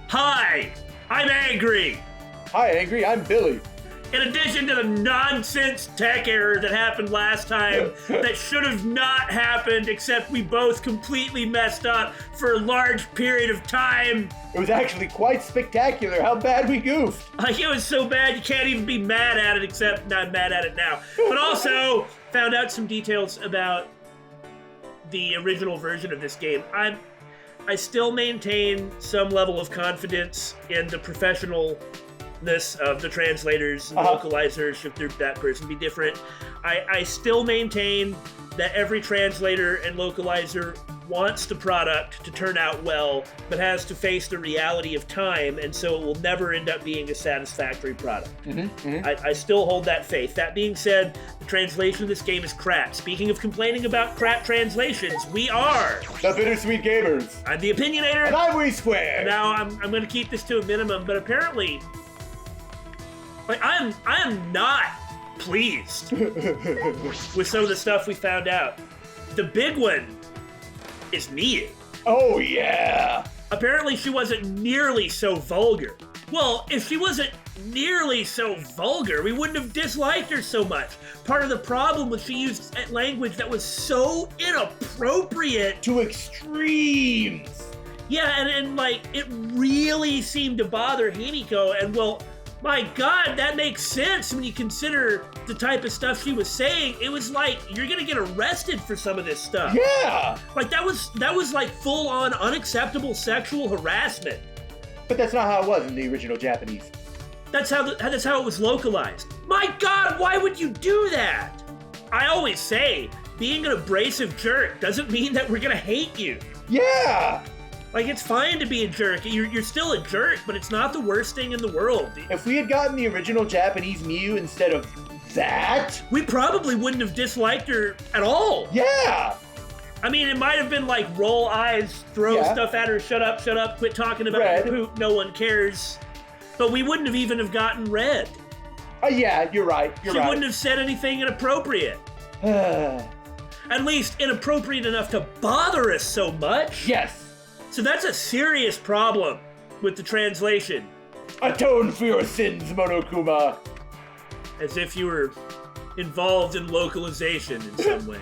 Hi, I'm Angry. Hi, Angry. I'm Billy. In addition to the nonsense tech error that happened last time that should have not happened, except we both completely messed up for a large period of time. It was actually quite spectacular how bad we goofed. Like, it was so bad you can't even be mad at it, except not mad at it now. But also found out some details about the original version of this game. I still maintain some level of confidence in the professionalness of the translators and localizers. Should that person be different? I still maintain that every translator and localizer wants the product to turn out well, but has to face the reality of time, and so it will never end up being a satisfactory product. I still hold that faith. That being said, the translation of this game is crap. Speaking of complaining about crap translations, we are the Bittersweet Gamers. I'm the Opinionator. And I'm We Square. Now I'm going to keep this to a minimum, but apparently, like, I am not pleased with some of the stuff we found out. The big one is Miyu. Oh, yeah. Apparently she wasn't nearly so vulgar. Well, if she wasn't nearly so vulgar, we wouldn't have disliked her so much. Part of the problem was she used language that was so inappropriate. To extremes. Yeah, and like, it really seemed to bother Himiko, and well, my God, that makes sense when you consider the type of stuff she was saying. It was like, you're gonna get arrested for some of this stuff. Yeah! Like, that was like full-on unacceptable sexual harassment. But that's not how it was in the original Japanese. That's how it was localized. My God, why would you do that? I always say, being an abrasive jerk doesn't mean that we're gonna hate you. Yeah! Like, it's fine to be a jerk. You're still a jerk, but it's not the worst thing in the world. If we had gotten the original Japanese Miyu instead of that, we probably wouldn't have disliked her at all. Yeah! I mean, it might have been like roll eyes, throw stuff at her, shut up, quit talking about Red. your poop, no one cares. But we wouldn't have even have gotten red. Yeah, you're right. She wouldn't have said anything inappropriate. At least inappropriate enough to bother us so much. Yes. So that's a serious problem with the translation. Atone for your sins, Monokuma. As if you were involved in localization in some way.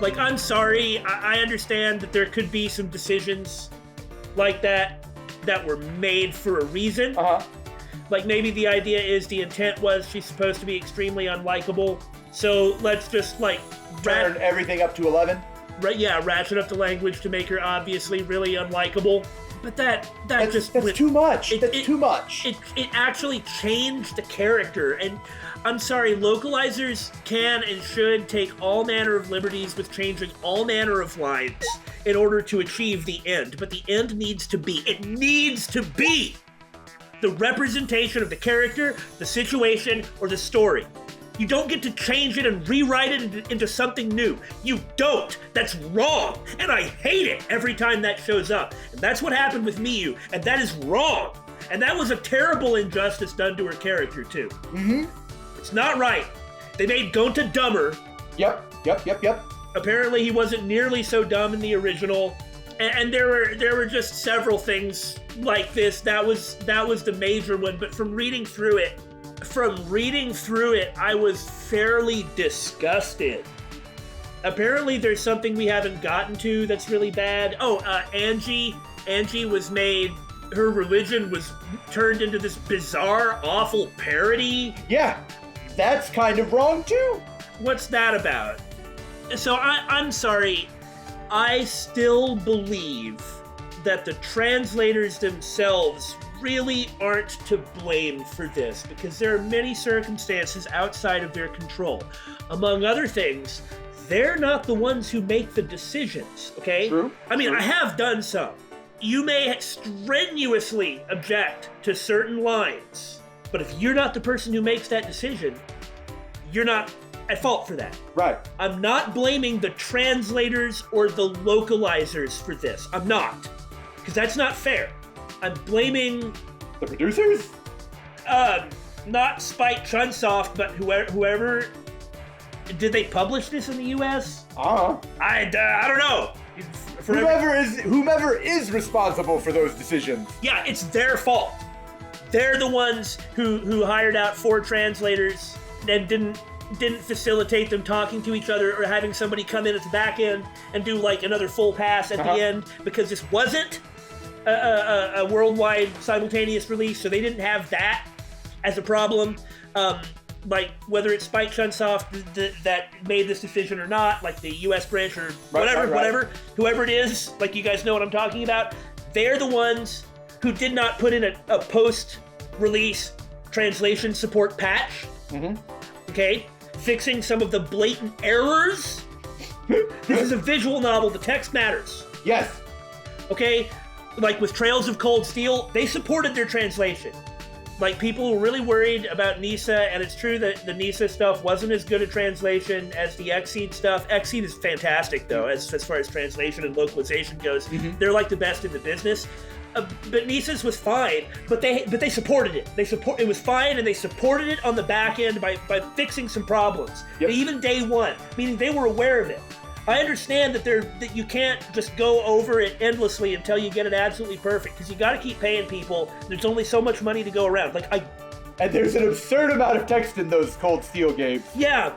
Like, I'm sorry, I understand that there could be some decisions like that were made for a reason. Like, maybe the idea is the intent was she's supposed to be extremely unlikable, so let's just, like, turn everything up to 11. Ratchet up the language to make her obviously really unlikable. But that's too much. That's too much. It actually changed the character, and I'm sorry, localizers can and should take all manner of liberties with changing all manner of lines in order to achieve the end. But the end needs to be the representation of the character, the situation, or the story. You don't get to change it and rewrite it into something new. You don't. That's wrong. And I hate it every time that shows up. And that's what happened with Miyu. And that is wrong. And that was a terrible injustice done to her character, too. It's not right. They made Gonta dumber. Yep. Apparently he wasn't nearly so dumb in the original. And there were just several things like this. That was the major one. But from reading through it, I was fairly disgusted. Apparently there's something we haven't gotten to that's really bad. Angie was made, her religion was turned into this bizarre, awful parody. Yeah, that's kind of wrong too. What's that about? So I'm sorry, I still believe that the translators themselves really aren't to blame for this, because there are many circumstances outside of their control. Among other things, they're not the ones who make the decisions, okay? True. I mean, I have done some. You may strenuously object to certain lines, but if you're not the person who makes that decision, you're not at fault for that. Right. I'm not blaming the translators or the localizers for this. I'm not. Because that's not fair. I'm blaming the producers? Not Spike Chunsoft, but whoever. Did they publish this in the U.S.? I don't know. whomever is responsible for those decisions. Yeah, it's their fault. They're the ones who hired out 4 translators and didn't facilitate them talking to each other or having somebody come in at the back end and do like another full pass at the end, because this wasn't a worldwide simultaneous release, so they didn't have that as a problem. Like whether it's Spike Chunsoft that made this decision or not, like the US branch or whatever, whoever it is, like you guys know what I'm talking about, they're the ones who did not put in a post-release translation support patch. Okay? Fixing some of the blatant errors. This is a visual novel. The text matters. Yes. Okay? Like with Trails of Cold Steel, they supported their translation. Like, people were really worried about Nisa, and it's true that the Nisa stuff wasn't as good a translation as the Xseed stuff. Xseed is fantastic, though, as far as translation and localization goes. They're like the best in the business. But Nisa's was fine, but they supported it. It was fine, and they supported it on the back end by fixing some problems. Yep. Even day one, meaning they were aware of it. I understand that you can't just go over it endlessly until you get it absolutely perfect, because you got to keep paying people. There's only so much money to go around. And there's an absurd amount of text in those Cold Steel games. Yeah,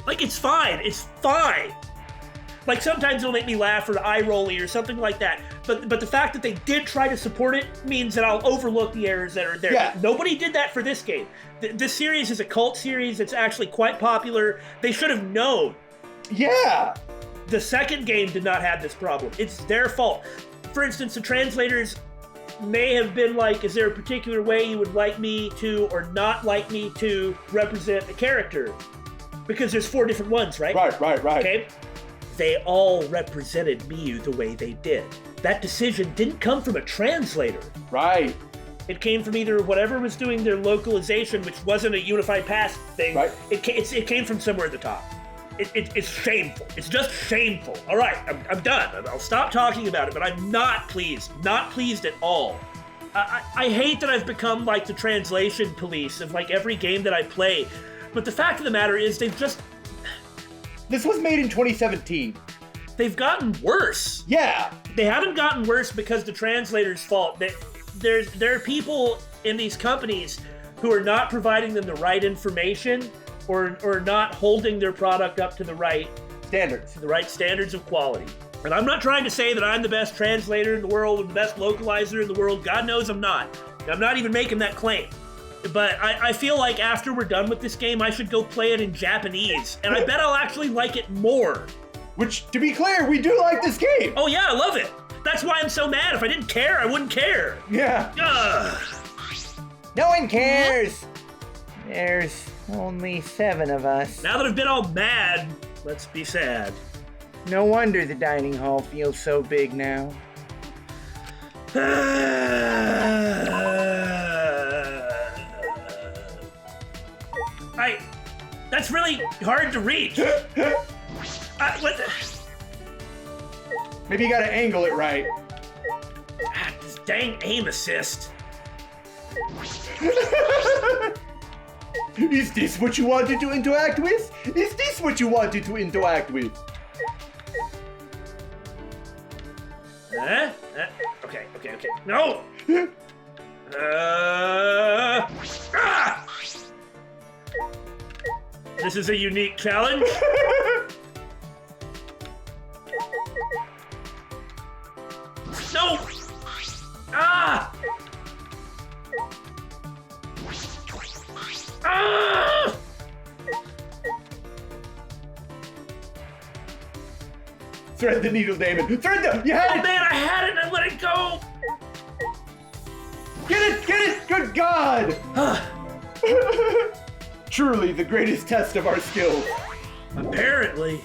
like it's fine. It's fine. Like, sometimes it'll make me laugh or eye-rolly or something like that. But the fact that they did try to support it means that I'll overlook the errors that are there. Yeah. Nobody did that for this game. This series is a cult series. It's actually quite popular. They should have known. Yeah. The second game did not have this problem. It's their fault. For instance, the translators may have been like, is there a particular way you would like me to or not like me to represent a character? Because there's 4 different ones, right? Right. Okay? They all represented Miyu the way they did. That decision didn't come from a translator. Right. It came from either whatever was doing their localization, which wasn't a unified pass thing. Right. It came from somewhere at the top. It's shameful. It's just shameful. All right, I'm done. I'll stop talking about it, but I'm not pleased. Not pleased at all. I hate that I've become like the translation police of like every game that I play. But the fact of the matter is This was made in 2017. They've gotten worse. Yeah. They haven't gotten worse because the translator's fault. There are people in these companies who are not providing them the right information or not holding their product up to the right standards of quality. And I'm not trying to say that I'm the best translator in the world or the best localizer in the world. God knows I'm not. I'm not even making that claim. But I feel like after we're done with this game, I should go play it in Japanese. And I bet I'll actually like it more. Which, to be clear, we do like this game. Oh yeah, I love it. That's why I'm so mad. If I didn't care, I wouldn't care. Yeah. Ugh. No one cares. There's only 7 of us. Now that I've been all mad, let's be sad. No wonder the dining hall feels so big now. That's really hard to reach. What the? Maybe you gotta angle it right. This dang aim assist. Is this what you wanted to interact with? Is this what you wanted to interact with? Okay. No! This is a unique challenge. No! Ah! Ah! Thread the needle, Daymon. Thread the... You had it! Man, I had it and I let it go! Get it! Good God! Truly the greatest test of our skills. Apparently.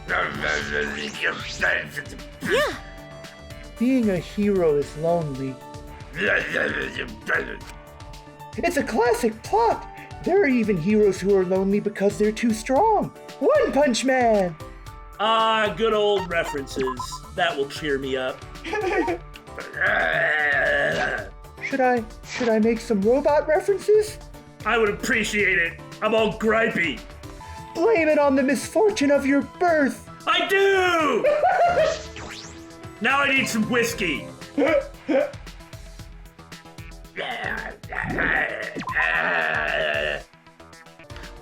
Yeah. Being a hero is lonely. It's a classic plot. There are even heroes who are lonely because they're too strong. One Punch Man! Ah, good old references. That will cheer me up. Should I make some robot references? I would appreciate it. I'm all gripey. Blame it on the misfortune of your birth. I do! Now I need some whiskey.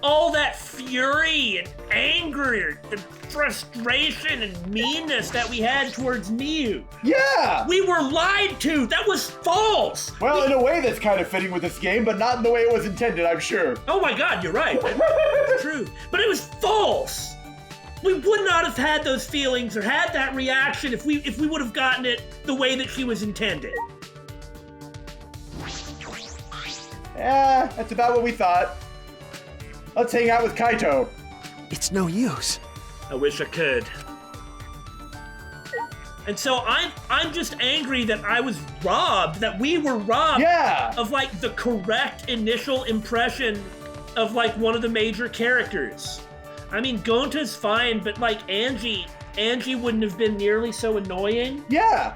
All that fury and anger and frustration and meanness that we had towards Miu. Yeah! We were lied to. That was false. Well, in a way that's kind of fitting with this game, but not in the way it was intended, I'm sure. Oh my God, you're right. That's true. But it was false. We would not have had those feelings or had that reaction if we would have gotten it the way that she was intended. Yeah, that's about what we thought. Let's hang out with Kaito. It's no use. I wish I could. And so I'm just angry that I was robbed, that we were robbed of like the correct initial impression of like one of the major characters. I mean, Gonta's fine, but like Angie wouldn't have been nearly so annoying. Yeah.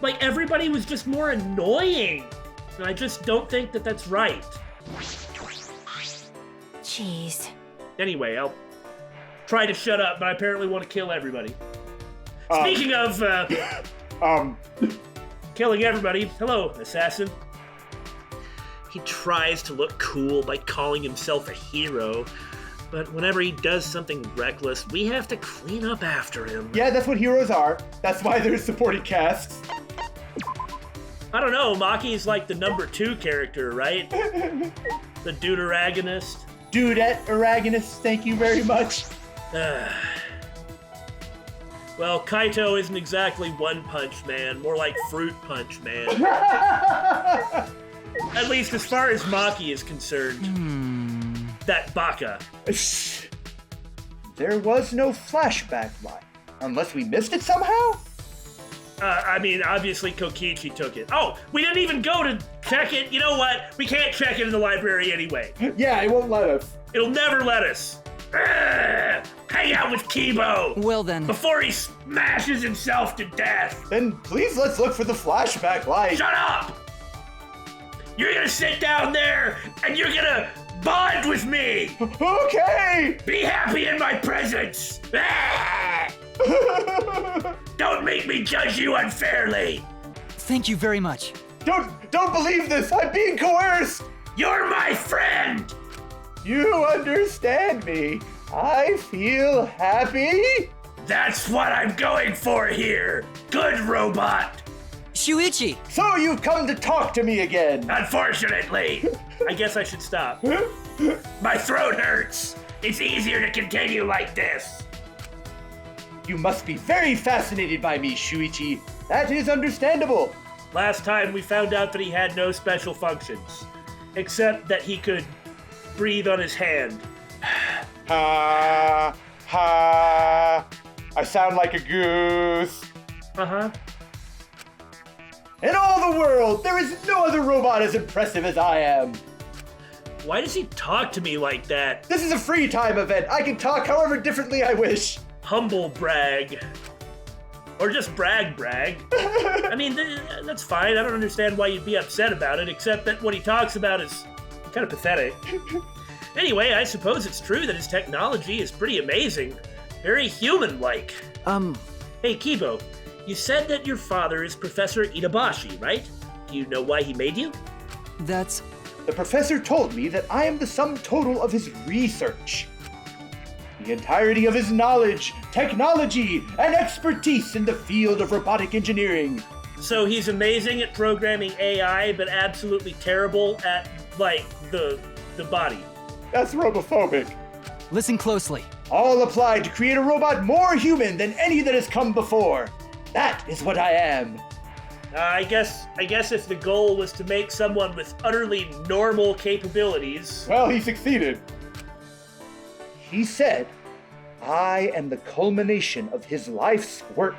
Like everybody was just more annoying. And I just don't think that that's right. Jeez. Anyway, I'll try to shut up, but I apparently want to kill everybody. Speaking of killing everybody, hello, assassin. He tries to look cool by calling himself a hero, but whenever he does something reckless, we have to clean up after him. Yeah, that's what heroes are. That's why there's supporting casts. I don't know, Maki's like the number 2 character, right? The deuteragonist. Dudette Aragonist, thank you very much. Well, Kaito isn't exactly One Punch Man, more like Fruit Punch Man. At least as far as Maki is concerned. That baka. There was no flashback line, unless we missed it somehow? I mean, obviously Kokichi took it. Oh, we didn't even go to check it. You know what? We can't check it in the library anyway. Yeah, it won't let us. It'll never let us. Hang out with Kibo. Well then. Before he smashes himself to death. Then please let's look for the flashback line. Shut up! You're gonna sit down there and you're gonna bond with me. Okay. Be happy in my presence. Don't make me judge you unfairly. Thank you very much. Don't believe this. I'm being coerced. You're my friend. You understand me. I feel happy. That's what I'm going for here. Good robot. Shuichi! So you've come to talk to me again. Unfortunately. I guess I should stop. My throat hurts. It's easier to continue like this. You must be very fascinated by me, Shuichi. That is understandable. Last time we found out that he had no special functions, except that he could breathe on his hand. Ha, ha. I sound like a goose. Uh-huh. In all the world, there is no other robot as impressive as I am. Why does he talk to me like that? This is a free time event. I can talk however differently I wish. Humble brag. Or just brag. I mean, that's fine. I don't understand why you'd be upset about it, except that what he talks about is kind of pathetic. Anyway, I suppose it's true that his technology is pretty amazing. Very human-like. Hey, Kibo, you said that your father is Professor Itabashi, right? Do you know why he made you? That's... The professor told me that I am the sum total of his research. The entirety of his knowledge, technology, and expertise in the field of robotic engineering. So he's amazing at programming AI, but absolutely terrible at, like, the body. That's robophobic. Listen closely. All applied to create a robot more human than any that has come before. That is what I am. I guess if the goal was to make someone with utterly normal capabilities... Well, he succeeded. He said, I am the culmination of his life's work.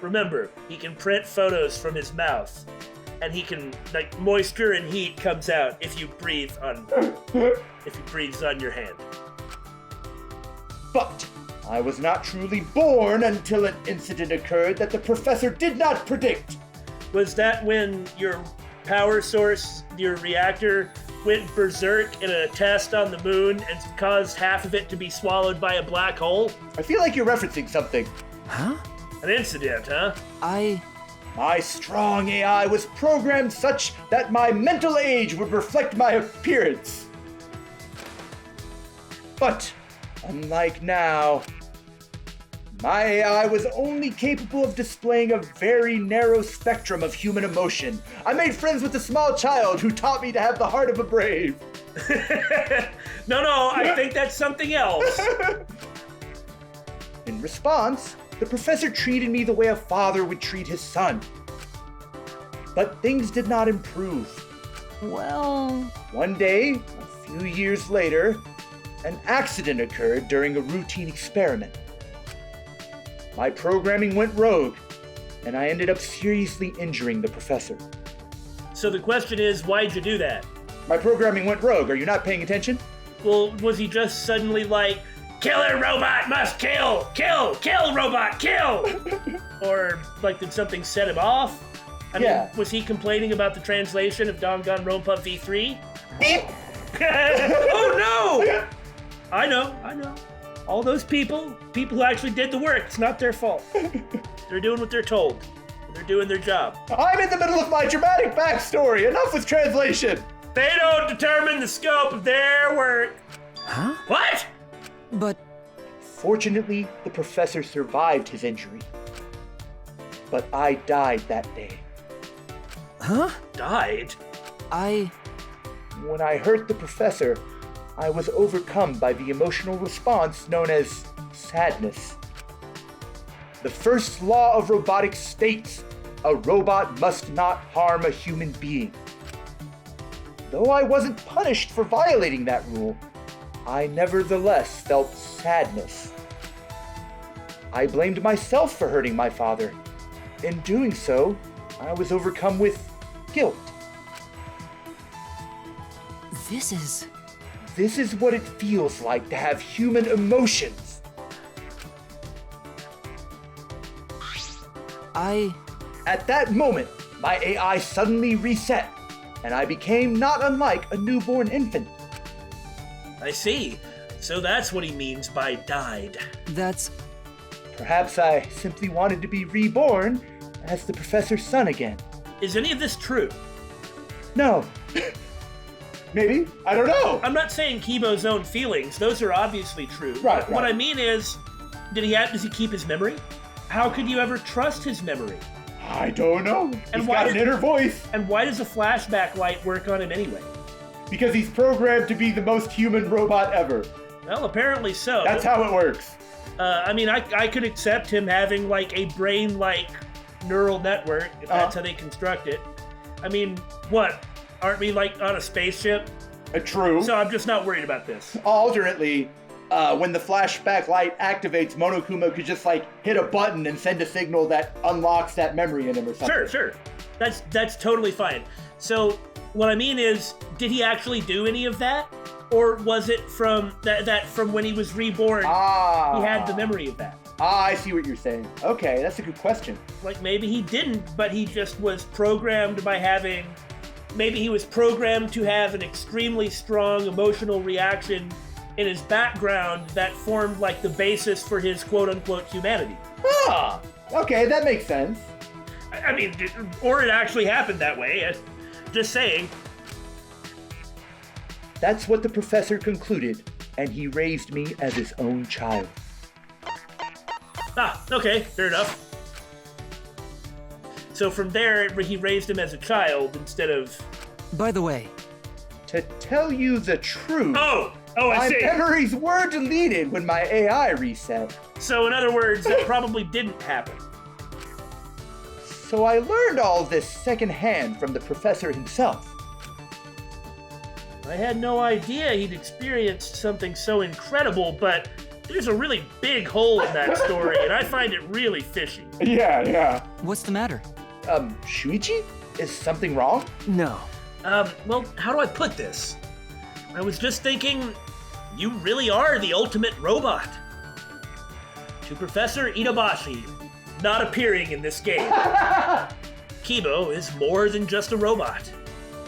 Remember, he can print photos from his mouth. And he can, like, moisture and heat comes out if you breathe on... if he breathes on your hand. But I was not truly born until an incident occurred that the professor did not predict. Was that when your power source, your reactor, went berserk in a test on the moon and caused half of it to be swallowed by a black hole? I feel like you're referencing something. Huh? An incident, huh? My strong AI was programmed such that my mental age would reflect my appearance. But, unlike now, my AI was only capable of displaying a very narrow spectrum of human emotion. I made friends with a small child who taught me to have the heart of a brave. No, I think that's something else. In response, the professor treated me the way a father would treat his son. But things did not improve. Well... One day, a few years later, an accident occurred during a routine experiment. My programming went rogue, and I ended up seriously injuring the professor. So the question is, why'd you do that? My programming went rogue. Are you not paying attention? Well, was he just suddenly like, killer robot must kill! Kill! Kill robot! Kill! Or, like, did something set him off? I mean, was he complaining about the translation of Danganronpa V3? Oh no! I know. All those people who actually did the work, it's not their fault. They're doing what they're told. They're doing their job. I'm in the middle of my dramatic backstory. Enough with translation. They don't determine the scope of their work. Huh? What? But... Fortunately, the professor survived his injury. But I died that day. Huh? Died? When I hurt the professor, I was overcome by the emotional response known as sadness. The first law of robotics states, a robot must not harm a human being. Though I wasn't punished for violating that rule, I nevertheless felt sadness. I blamed myself for hurting my father. In doing so, I was overcome with guilt. This is what it feels like to have human emotions. At that moment, my AI suddenly reset, and I became not unlike a newborn infant. I see. So that's what he means by died. Perhaps I simply wanted to be reborn as the professor's son again. Is any of this true? No. Maybe. I don't know. I'm not saying Kibo's own feelings. Those are obviously true. Right. What I mean is, does he keep his memory? How could you ever trust his memory? I don't know. And He's got an inner voice. And why does a flashback light work on him anyway? Because he's programmed to be the most human robot ever. Well, apparently so. That's how it works. I could accept him having, like, a brain-like neural network, if that's how they construct it. I mean, what? Aren't we, like, on a spaceship? True. So I'm just not worried about this. Alternately, when the flashback light activates, Monokuma could just, like, hit a button and send a signal that unlocks that memory in him or something. Sure. That's totally fine. So what I mean is, did he actually do any of that? Or was it from that from when he was reborn, he had the memory of that? I see what you're saying. Okay, that's a good question. Like, maybe he didn't, but he just was programmed by having... Maybe he was programmed to have an extremely strong emotional reaction in his background that formed, like, the basis for his quote-unquote humanity. Okay, that makes sense. I mean, or it actually happened that way. Just saying. That's what the professor concluded, and he raised me as his own child. Okay, fair enough. So from there, he raised him as a child instead of... By the way... To tell you the truth... I see. My memories were deleted when my AI reset. So in other words, it probably didn't happen. So I learned all this secondhand from the professor himself. I had no idea he'd experienced something so incredible, but there's a really big hole in that story, and I find it really fishy. Yeah. What's the matter? Shuichi? Is something wrong? No. Well, how do I put this? I was just thinking, you really are the ultimate robot. To Professor Itabashi, not appearing in this game, Kibo is more than just a robot.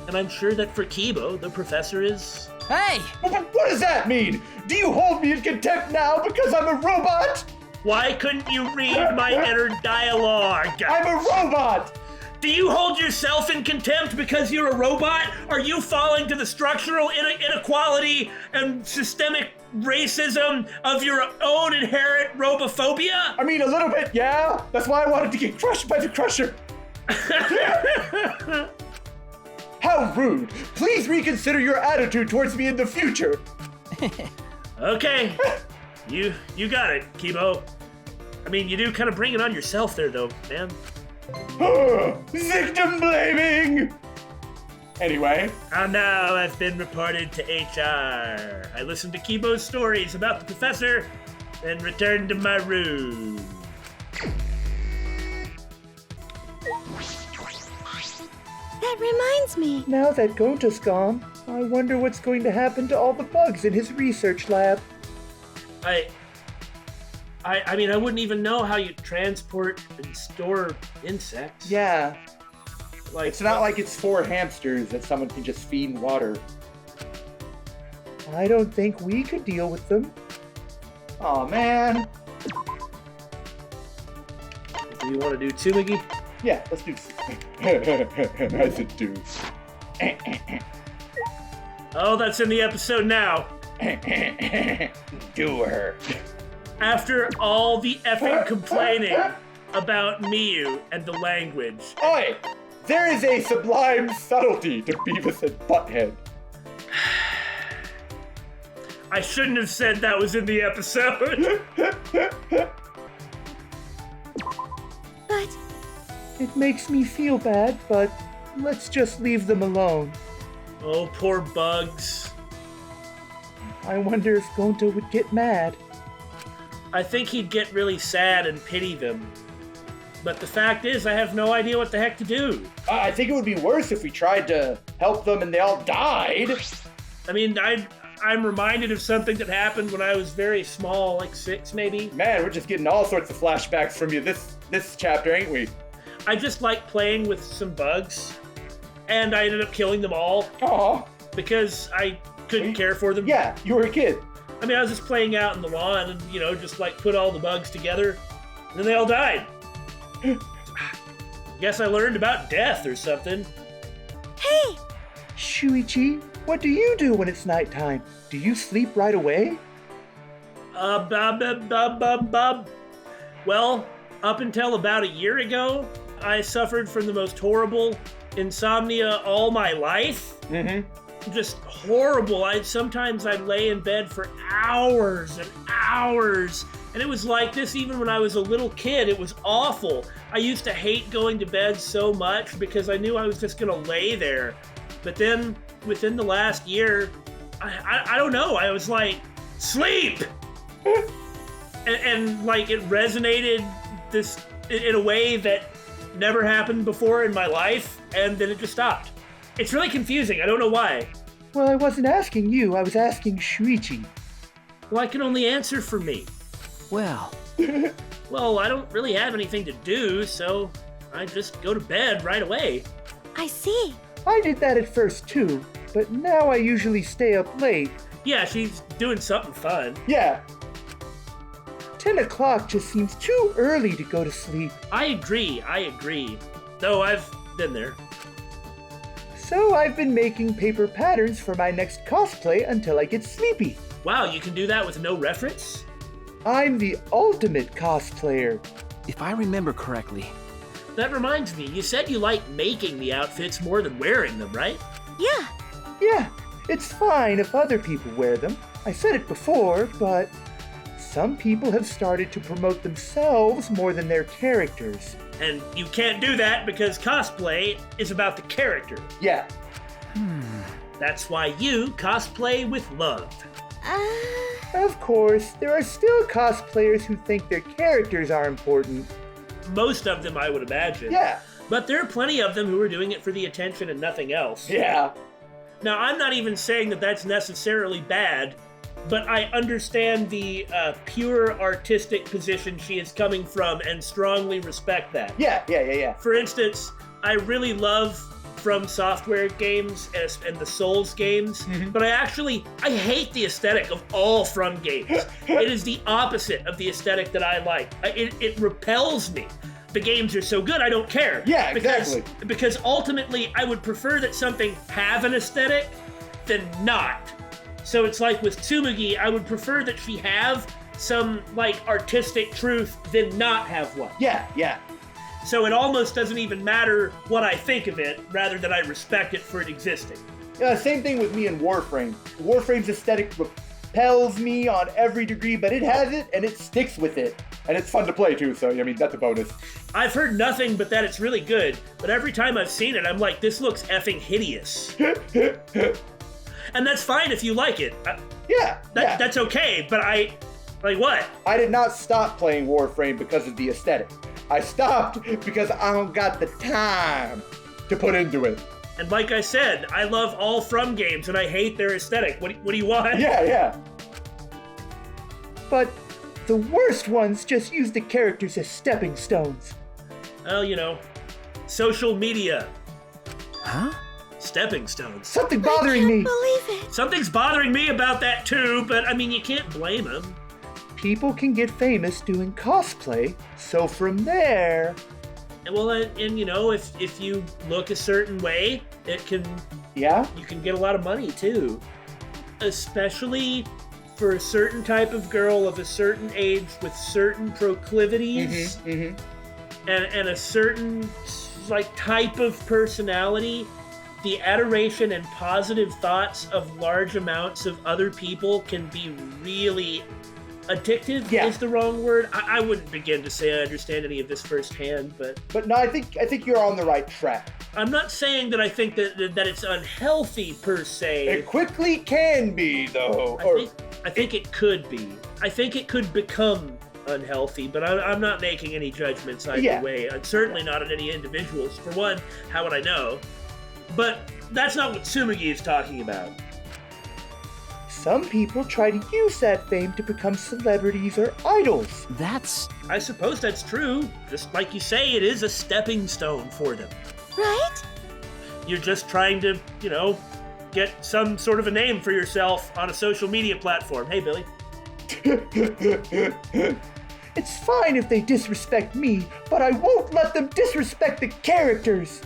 And I'm sure that for Kibo, the professor is... Hey! What does that mean? Do you hold me in contempt now because I'm a robot? Why couldn't you read my inner dialogue? I'm a robot! Do you hold yourself in contempt because you're a robot? Are you falling to the structural inequality and systemic racism of your own inherent robophobia? I mean, a little bit, yeah. That's why I wanted to get crushed by the Crusher. How rude. Please reconsider your attitude towards me in the future. Okay. You got it, Kibo. I mean, you do kind of bring it on yourself there, though, man. Victim blaming! Anyway. And now I've been reported to HR. I listened to Kibo's stories about the professor, then returned to my room. That reminds me. Now that Gonta's gone, I wonder what's going to happen to all the bugs in his research lab. I mean, I wouldn't even know how you transport and store insects. Yeah. Like, It's not like it's 4 hamsters that someone can just feed water. I don't think we could deal with them. Aw, man. Do you want to do Tsumigi? Yeah, let's do. I said do. Oh, that's in the episode now. Do her. After all the effing complaining about Miyu and the language. Oi! There is a sublime subtlety to Beavis and Butthead. I shouldn't have said that was in the episode. But It makes me feel bad, but let's just leave them alone. Oh, poor bugs. I wonder if Gonta would get mad. I think he'd get really sad and pity them. But the fact is, I have no idea what the heck to do. I think it would be worse if we tried to help them and they all died. I mean, I'm reminded of something that happened when I was very small, like 6 maybe. Man, we're just getting all sorts of flashbacks from you this chapter, ain't we? I just like playing with some bugs, and I ended up killing them all Aw. because I couldn't care for them. Yeah, you were a kid. I mean, I was just playing out in the lawn and, just like put all the bugs together, and then they all died. Guess I learned about death or something. hey, Shuichi, what do you do when it's nighttime? Do you sleep right away? Well, up until about a year ago, I suffered from the most horrible insomnia all my life. Mm-hmm. Just horrible. Sometimes I'd lay in bed for hours and hours. And it was like this even when I was a little kid. It was awful. I used to hate going to bed so much because I knew I was just going to lay there. But then within the last year, I don't know. I was like, sleep! and like it resonated this in a way that never happened before in my life. And then it just stopped. It's really confusing. I don't know why. Well, I wasn't asking you. I was asking Shuichi. Well, I can only answer for me. Well, Well, I don't really have anything to do, so I just go to bed right away. I see. I did that at first too, but now I usually stay up late. Yeah, she's doing something fun. Yeah. 10 o'clock just seems too early to go to sleep. I agree. Though I've been there. So I've been making paper patterns for my next cosplay until I get sleepy. Wow, you can do that with no reference? I'm the ultimate cosplayer. if I remember correctly, That reminds me, you said you like making the outfits more than wearing them, right? Yeah. Yeah, it's fine if other people wear them. I said it before, but some people have started to promote themselves more than their characters. And you can't do that because cosplay is about the character. Yeah. That's why you cosplay with love. Of course, there are still cosplayers who think their characters are important. Most of them, I would imagine. Yeah. But there are plenty of them who are doing it for the attention and nothing else. Yeah. Now, I'm not even saying that that's necessarily bad, but I understand the pure artistic position she is coming from and strongly respect that. Yeah. For instance, I really love From Software games and the Souls games, but I hate the aesthetic of all From games. It is the opposite of the aesthetic that I like. It repels me. The games are so good, I don't care. Yeah, exactly. Because ultimately, I would prefer that something have an aesthetic than not. So it's like with Tsumugi, I would prefer that she have some like artistic truth than not have one. Yeah. So it almost doesn't even matter what I think of it, rather than I respect it for it existing. Same thing with me and Warframe. Warframe's aesthetic repels me on every degree, but it has it and it sticks with it. And it's fun to play too, so I mean, that's a bonus. I've heard nothing but that it's really good, but every time I've seen it, I'm like, this looks effing hideous. And that's fine if you like it. Yeah. That's okay, but like what? I did not stop playing Warframe because of the aesthetic. I stopped because I don't got the time to put into it. And like I said, I love all From games and I hate their aesthetic. What do you want? Yeah. But the worst ones just use the characters as stepping stones. Well, social media. Huh? Stepping stones. Something bothering me. I can't believe it. Something's bothering me about that too, but I mean, you can't blame them. People can get famous doing cosplay, so from there... Well, and if you look a certain way, Yeah? you can get a lot of money too. Especially for a certain type of girl of a certain age with certain proclivities and a certain like type of personality. The adoration and positive thoughts of large amounts of other people can be really addictive. Yeah. Is the wrong word. I wouldn't begin to say I understand any of this firsthand, but no, I think you're on the right track. I'm not saying that I think that it's unhealthy per se. It quickly can be, though. I think it could be. I think it could become unhealthy, but I'm not making any judgments either way. I'm certainly not on any individuals. For one, how would I know? But that's not what Tsumugi is talking about. Some people try to use that fame to become celebrities or idols. I suppose that's true. Just like you say, it is a stepping stone for them. Right? You're just trying to, get some sort of a name for yourself on a social media platform. Hey, Billy. It's fine if they disrespect me, but I won't let them disrespect the characters.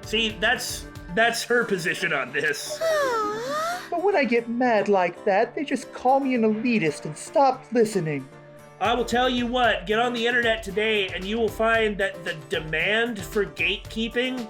See, that's her position on this. Aww. But when I get mad like that, they just call me an elitist and stop listening. I will tell you what, get on the internet today and you will find that the demand for gatekeeping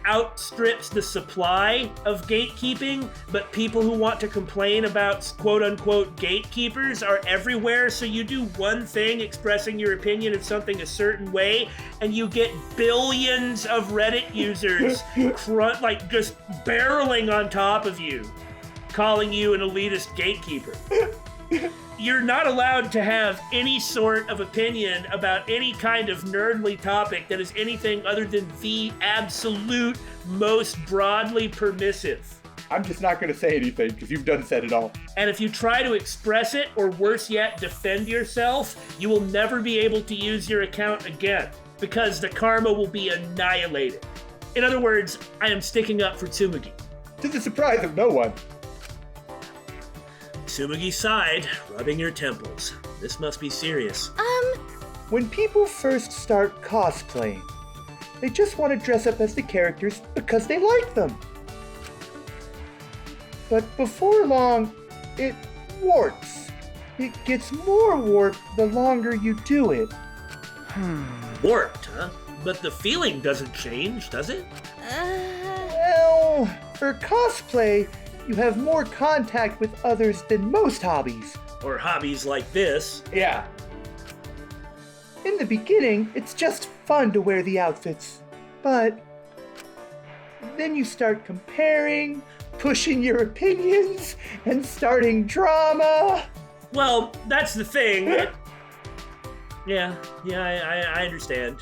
outstrips the supply of gatekeeping, but people who want to complain about quote-unquote gatekeepers are everywhere, so you do one thing expressing your opinion of something a certain way, and you get billions of Reddit users just barreling on top of you, calling you an elitist gatekeeper. You're not allowed to have any sort of opinion about any kind of nerdly topic that is anything other than the absolute most broadly permissive. I'm just not going to say anything because you've done said it all. And if you try to express it, or worse yet, defend yourself, you will never be able to use your account again because the karma will be annihilated. In other words, I am sticking up for Tsumugi. To the surprise of no one. Tsumugi sighed, rubbing her temples. This must be serious. When people first start cosplaying, they just want to dress up as the characters because they like them. But before long, it warps. It gets more warped the longer you do it. Warped, huh? But the feeling doesn't change, does it? Well, for cosplay, you have more contact with others than most hobbies. Or hobbies like this. Yeah. In the beginning, it's just fun to wear the outfits. But then you start comparing, pushing your opinions, and starting drama. Well, that's the thing. I understand.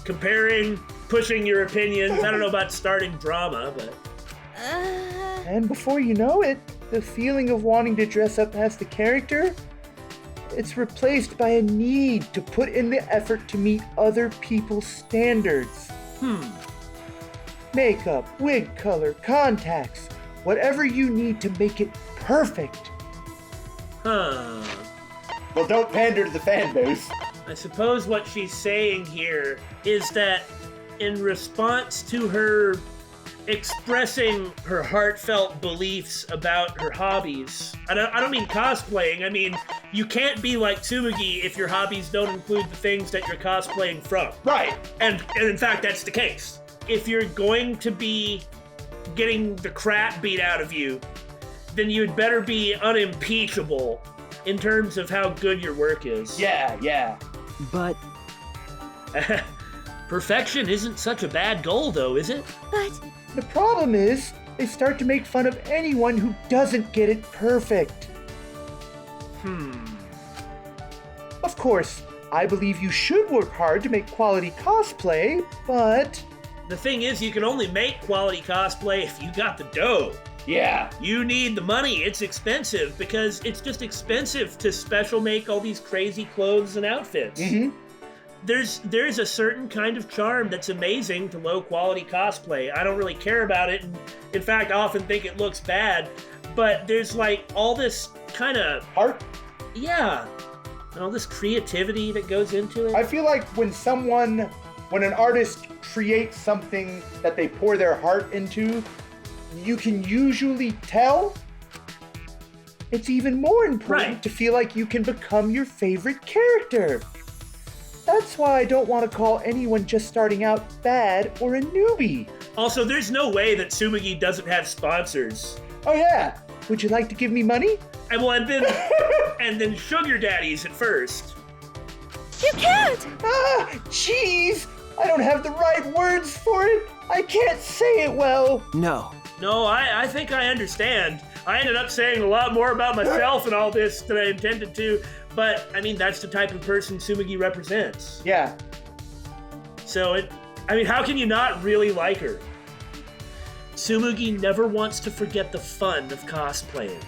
Comparing, pushing your opinions. I don't know about starting drama, but... And before you know it, the feeling of wanting to dress up as the character, it's replaced by a need to put in the effort to meet other people's standards. Makeup, wig color, contacts, whatever you need to make it perfect. Huh. Well, don't pander to the fan base. I suppose what she's saying here is that in response to her expressing her heartfelt beliefs about her hobbies, I don't mean cosplaying, I mean, you can't be like Tsumugi if your hobbies don't include the things that you're cosplaying from. Right. And in fact, that's the case. If you're going to be getting the crap beat out of you, then you'd better be unimpeachable in terms of how good your work is. Yeah. But Perfection isn't such a bad goal, though, is it? But The problem is, they start to make fun of anyone who doesn't get it perfect. Of course, I believe you should work hard to make quality cosplay, but... The thing is, you can only make quality cosplay if you got the dough. Yeah. You need the money. It's expensive because it's just expensive to special make all these crazy clothes and outfits. There's a certain kind of charm that's amazing to low quality cosplay. I don't really care about it. And in fact, I often think it looks bad, but there's like all this kind of Art? yeah, and all this creativity that goes into it. I feel like when an artist creates something that they pour their heart into, you can usually tell. It's even more important Right. to feel like you can become your favorite character. That's why I don't want to call anyone just starting out bad or a newbie. Also, there's no way that Tsumugi doesn't have sponsors. Oh yeah, would you like to give me money? And then sugar daddies at first. you can't! Ah, jeez, I don't have the right words for it. I can't say it well. no. No, I think I understand. I ended up saying a lot more about myself and all this than I intended to, but I mean, that's the type of person Tsumugi represents. Yeah. So how can you not really like her? Tsumugi never wants to forget the fun of cosplaying.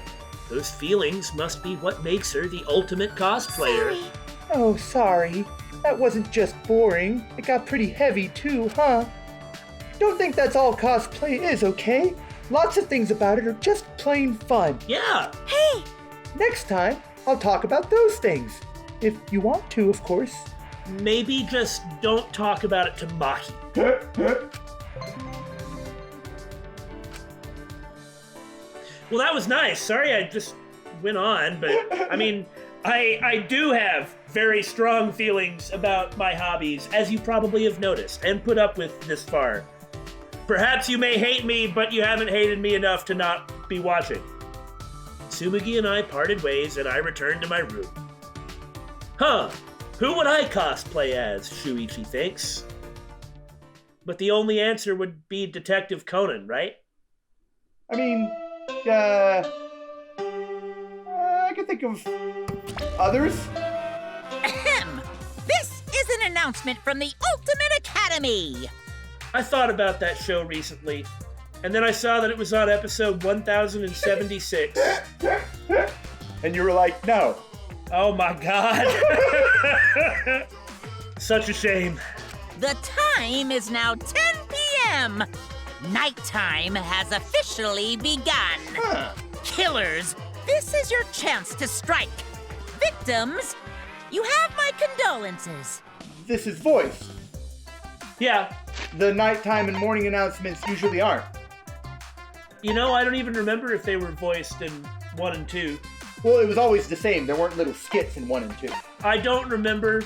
Those feelings must be what makes her the ultimate cosplayer. Sorry. Oh, sorry. That wasn't just boring. It got pretty heavy too, huh? Don't think that's all cosplay is, okay? Lots of things about it are just plain fun. Yeah, Hey! Next time, I'll talk about those things. If you want to, of course. maybe just don't talk about it to Maki. Well, that was nice. Sorry I just went on, but I mean, I do have very strong feelings about my hobbies, as you probably have noticed and put up with this far. Perhaps you may hate me, but you haven't hated me enough to not be watching. Tsumugi and I parted ways, and I returned to my room. Huh, who would I cosplay as, Shuichi thinks? But the only answer would be Detective Conan, right? I mean, I can think of others. Ahem! This is an announcement from the Ultimate Academy! I thought about that show recently, and then I saw that it was on episode 1076. And you were like, no. Oh my god. Such a shame. The time is now 10 p.m. Nighttime has officially begun. Killers, this is your chance to strike. Victims, you have my condolences. This is voice. Yeah, The nighttime and morning announcements usually aren't. you know, I don't even remember if they were voiced in 1 and 2. Well, it was always the same. There weren't little skits in 1 and 2. I don't remember,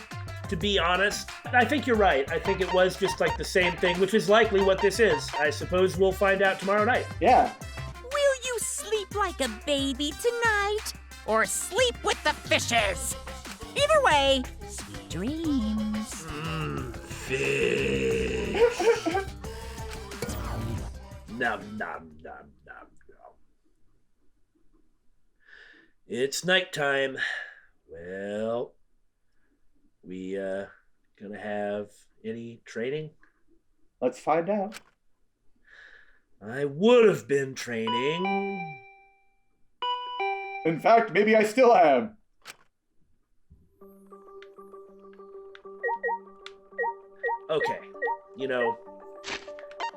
to be honest. I think you're right. I think it was just like the same thing, which is likely what this is. I suppose we'll find out tomorrow night. Yeah. Will you sleep like a baby tonight? Or sleep with the fishes? Either way, sweet dreams. Fish. Nom, nom, nom, nom, nom. It's nighttime. Well, we gonna have any training? Let's find out. I would have been training. In fact, maybe I still am. Okay, you know,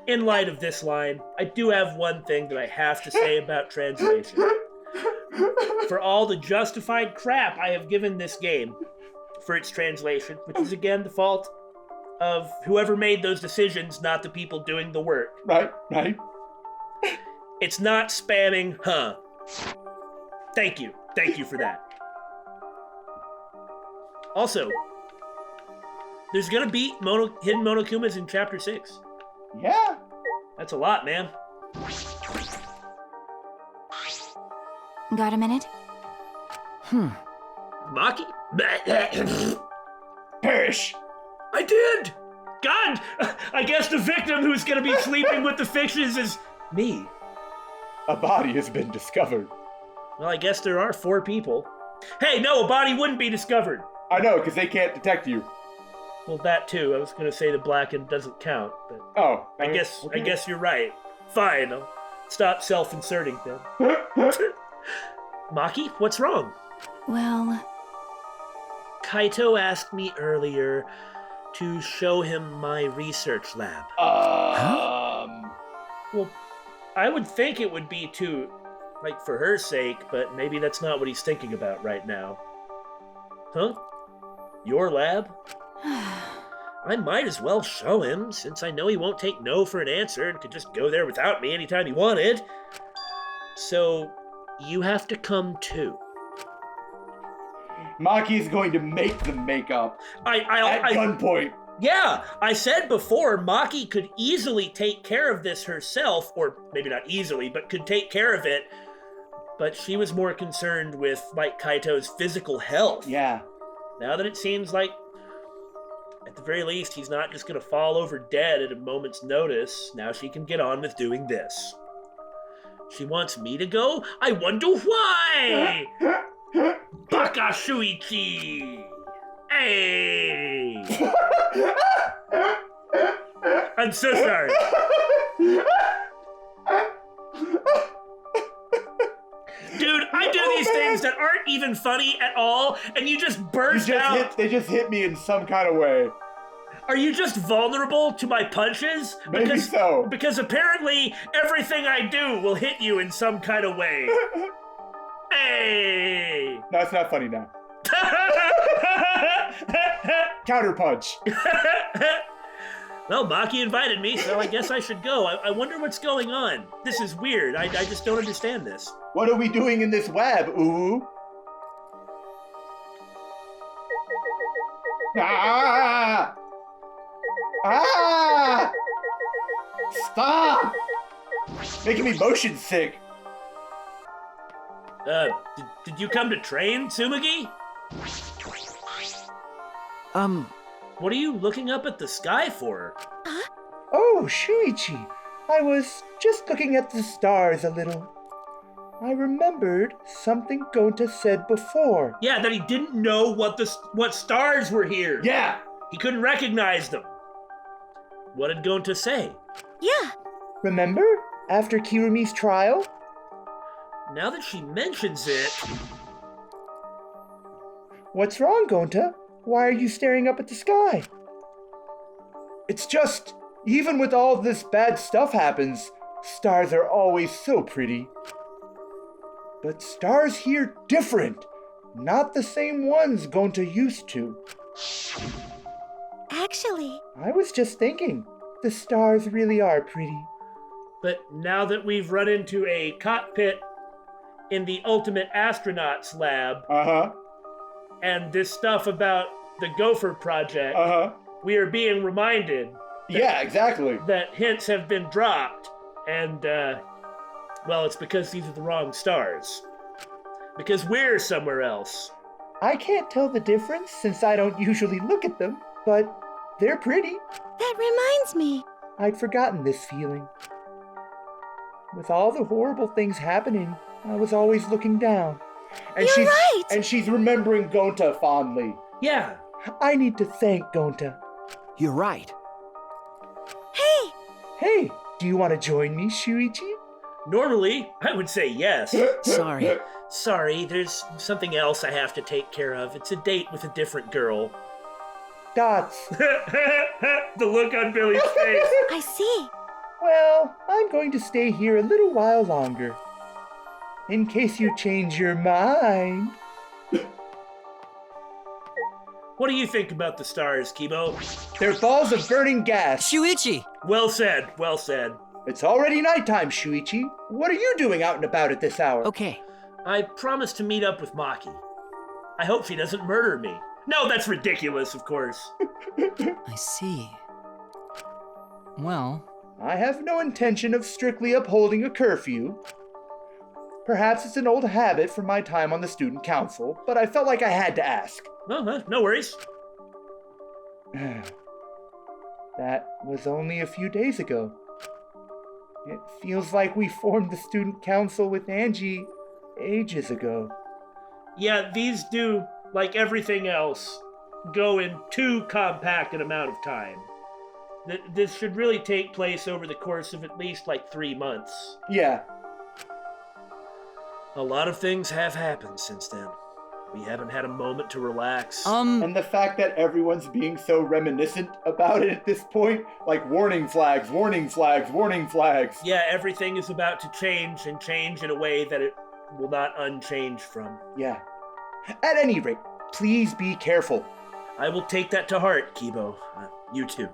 in light of this line, I do have one thing that I have to say about translation. For all the justified crap I have given this game for its translation, which is again the fault of whoever made those decisions, not the people doing the work. Right. It's not spamming, huh? Thank you for that. Also, there's gonna be hidden Monokumas in Chapter 6. Yeah. That's a lot, man. Got a minute? Maki? Perish. I did! God! I guess the victim who's gonna be sleeping with the fishes is me. A body has been discovered. Well, I guess there are 4 people. Hey, no, a body wouldn't be discovered. I know, because they can't detect you. Well, that too. I was gonna say the blackened doesn't count, but Oh. I guess you're right. Fine, I'll stop self-inserting then. Maki, what's wrong? Well, Kaito asked me earlier to show him my research lab. Well, I would think it would be for her sake, but maybe that's not what he's thinking about right now. Huh? Your lab? I might as well show him, since I know he won't take no for an answer and could just go there without me anytime he wanted. So, you have to come too. Maki's going to make them make up. At gunpoint. Yeah, I said before, Maki could easily take care of this herself, or maybe not easily, but could take care of it. But she was more concerned with, Kaito's physical health. Yeah. Now that it seems like, at the very least, he's not just gonna fall over dead at a moment's notice, now she can get on with doing this. She wants me to go? I wonder why! Baka Shuichi! Hey! I'm so sorry. Dude, I do these things that aren't even funny at all, and you just burst out. They just hit me in some kind of way. Are you just vulnerable to my punches? Maybe so. Because apparently everything I do will hit you in some kind of way. Hey! No, it's not funny now. Counterpunch. Well, Maki invited me, so I guess I should go. I wonder what's going on. This is weird. I just don't understand this. What are we doing in this web, ooh? Ah! Ah! Stop! Making me motion sick. Did you come to train, Tsumugi? What are you looking up at the sky for? Oh, Shuichi. I was just looking at the stars a little. I remembered something Gonta said before. Yeah, that he didn't know what stars were here. Yeah! He couldn't recognize them. What did Gonta say? yeah. Remember? After Kirumi's trial? Now that she mentions it... What's wrong, Gonta? Why are you staring up at the sky? It's just, even with all this bad stuff happens, stars are always so pretty. But stars here different. Not the same ones Gonta used to. Actually, I was just thinking, the stars really are pretty. But now that we've run into a cockpit in the Ultimate Astronauts lab, Uh-huh. and this stuff about the Gopher Project, we are being reminded Yeah, exactly. that hints have been dropped, and, well, it's because these are the wrong stars. Because we're somewhere else. I can't tell the difference since I don't usually look at them, but they're pretty. that reminds me. I'd forgotten this feeling. With all the horrible things happening, I was always looking down. And You're she's right. And she's remembering Gonta fondly. Yeah. I need to thank Gonta. You're right. Hey, Hey, do you want to join me, Shuichi? Normally, I would say yes. Sorry. Sorry, there's something else I have to take care of. It's a date with a different girl. Dots. The look on Billy's face. I see. Well, I'm going to stay here a little while longer. In case you change your mind. What do you think about the stars, Kibo? They're balls of burning gas. Shuichi! Well said, well said. It's already nighttime, Shuichi. What are you doing out and about at this hour? Okay. I promised to meet up with Maki. I hope she doesn't murder me. No, that's ridiculous, of course. I see. Well, I have no intention of strictly upholding a curfew. Perhaps it's an old habit from my time on the student council, but I felt like I had to ask. No worries. That was only a few days ago. It feels like we formed the student council with Angie ages ago. Yeah, these do, like everything else, go in too compact an amount of time. This should really take place over the course of at least like 3 months. Yeah. A lot of things have happened since then. We haven't had a moment to relax. And the fact that everyone's being so reminiscent about it at this point, like warning flags, warning flags, warning flags. Yeah, everything is about to change and change in a way that it will not unchange from. Yeah. At any rate, please be careful. I will take that to heart, Kibo. You too.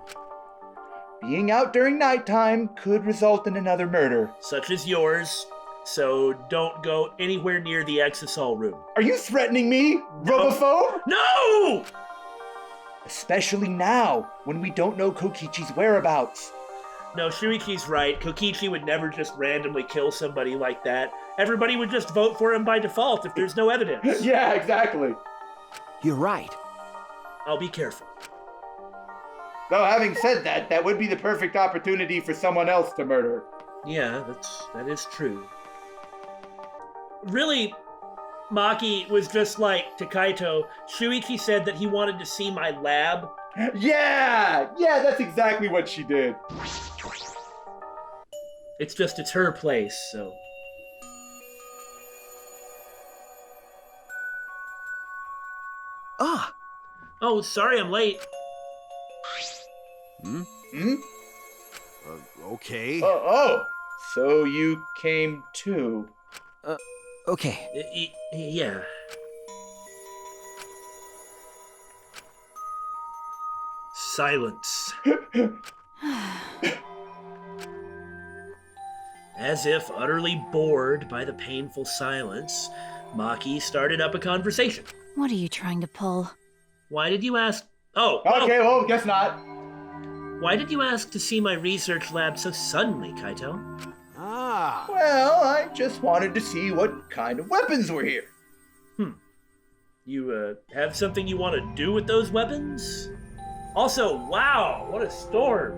Being out during nighttime could result in another murder. Such as yours. So don't go anywhere near the exisal room. Are you threatening me, Robophobe? No! Especially now, when we don't know Kokichi's whereabouts. No, Shuichi's right. Kokichi would never just randomly kill somebody like that. Everybody would just vote for him by default if there's no evidence. Yeah, exactly. you're right. I'll be careful. Though having said that, that would be the perfect opportunity for someone else to murder. Yeah, that is true. Really, Maki was just like to Kaito. Shuichi said that he wanted to see my lab. Yeah, that's exactly what she did. It's her place, so. Ah! Oh, sorry I'm late. Okay. Oh, so you came too. Okay. Yeah. Silence. As if utterly bored by the painful silence, Maki started up a conversation. What are you trying to pull? Why did you ask? Oh, well, Okay, well, guess not. why did you ask to see my research lab so suddenly, Kaito? Ah! Well, I just wanted to see what kind of weapons were here. You, have something you want to do with those weapons? Also, wow, what a storm.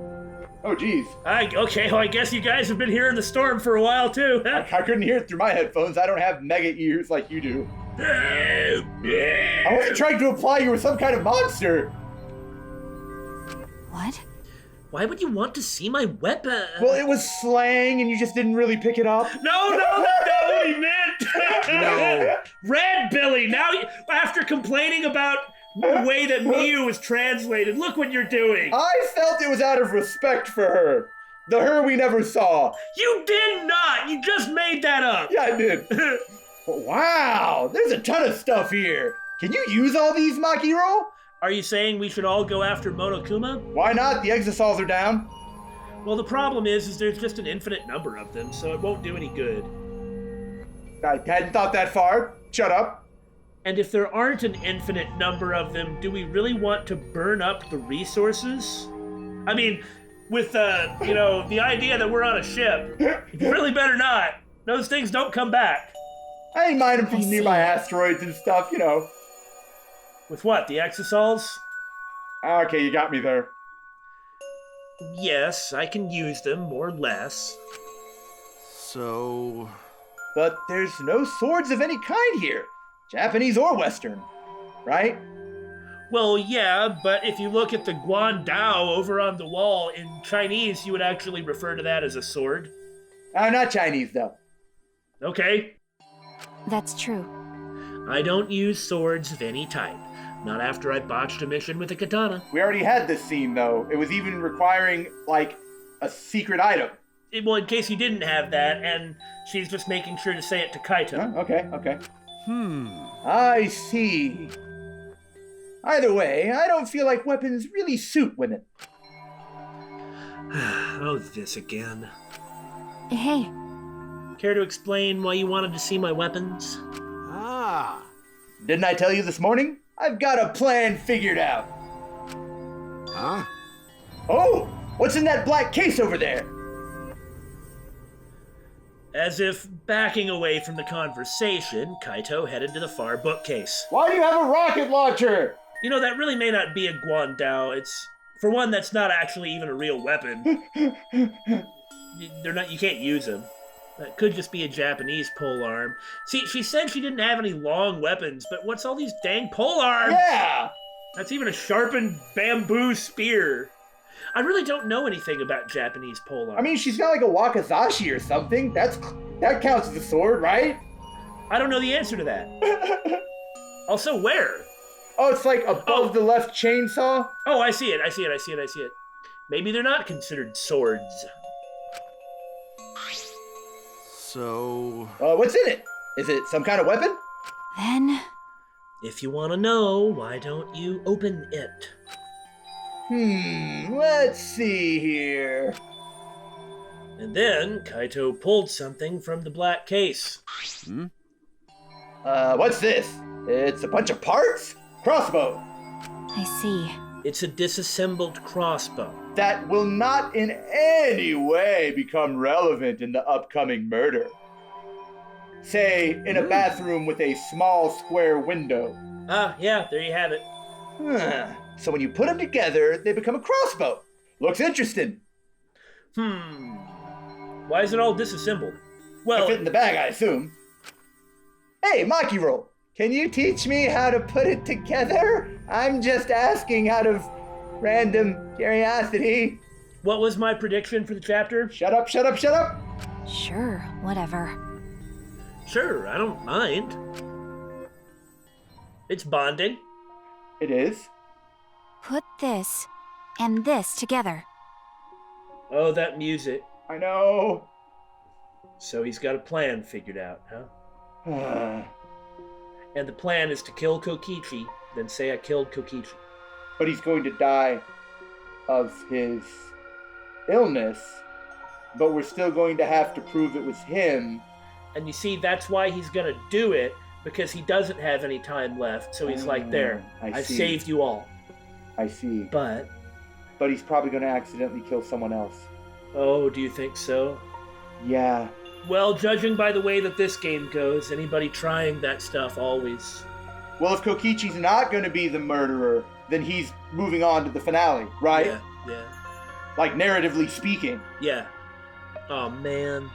Oh, geez. Okay, well, I guess you guys have been hearing the storm for a while, too. I couldn't hear it through my headphones. I don't have mega ears like you do. I wasn't trying to imply you were some kind of monster. What? Why would you want to see my weapon? Well, it was slang and you just didn't really pick it up. No, that's not what he meant. No. Red Billy, now, after complaining about the way that Miyu was translated, look what you're doing. I felt it was out of respect for her. The her we never saw. You did not. You just made that up. Yeah, I did. Wow, there's a ton of stuff here. Can you use all these, Makiro? Are you saying we should all go after Monokuma? Why not? The exosols are down. Well, the problem is there's just an infinite number of them, so it won't do any good. I hadn't thought that far. Shut up. And if there aren't an infinite number of them, do we really want to burn up the resources? I mean, with, the idea that we're on a ship, you really better not. Those things don't come back. I didn't mind them from I see. nearby asteroids and stuff, you know. With what, the exosols? Okay, you got me there. Yes, I can use them, more or less. So... But there's no swords of any kind here. Japanese or Western. Right? Well, yeah, but if you look at the Guan Dao over on the wall, in Chinese, you would actually refer to that as a sword. Not Chinese, though. Okay. That's true. I don't use swords of any type. Not after I botched a mission with a katana. We already had this scene, though. It was even requiring, like, a secret item. well, in case you didn't have that, and she's just making sure to say it to Kaito. Huh? Okay. I see. Either way, I don't feel like weapons really suit women. Oh, this again. Hey, Care to explain why you wanted to see my weapons? Ah. Didn't I tell you this morning? I've got a plan figured out. Huh? Oh, what's in that black case over there? As if backing away from the conversation, Kaito headed to the far bookcase. Why do you have a rocket launcher? You know, that really may not be a guandao. It's, for one, that's not actually even a real weapon. You can't use them. That could just be a Japanese polearm. See, she said she didn't have any long weapons, but what's all these dang polearms? Yeah! That's even a sharpened bamboo spear. I really don't know anything about Japanese polearms. I mean, she's got like a wakizashi or something. That counts as a sword, right? I don't know the answer to that. Also, where? Oh, it's like above the left chainsaw? Oh, I see it. Maybe they're not considered swords. So... What's in it? Is it some kind of weapon? then If you want to know, why don't you open it? Let's see here. And then Kaito pulled something from the black case. What's this? It's a bunch of parts? Crossbow. I see. It's a disassembled crossbow. That will not in any way become relevant in the upcoming murder. Say, in a bathroom with a small square window. Ah, yeah, there you have it. So when you put them together, they become a crossbow. Looks interesting. Why is it all disassembled? To Well, fit in the bag, I assume. Hey, Makiro, can you teach me how to put it together? I'm just asking out of random curiosity. what was my prediction for the chapter? Shut up. Sure, whatever. Sure, I don't mind. It's bonding. It is. Put this and this together. Oh, that music. I know. So he's got a plan figured out, huh? And the plan is to kill Kokichi, then say I killed Kokichi. But he's going to die of his illness. But we're still going to have to prove it was him. And you see, that's why he's gonna do it, because he doesn't have any time left. So he's like, there, I've see. saved you all. I see. But, But he's probably going to accidentally kill someone else. oh, do you think so? Yeah. Well, judging by the way that this game goes, anybody trying that stuff always... Well, if Kokichi's not going to be the murderer, then he's moving on to the finale, right? Yeah. Like, narratively speaking. Yeah. Oh, man.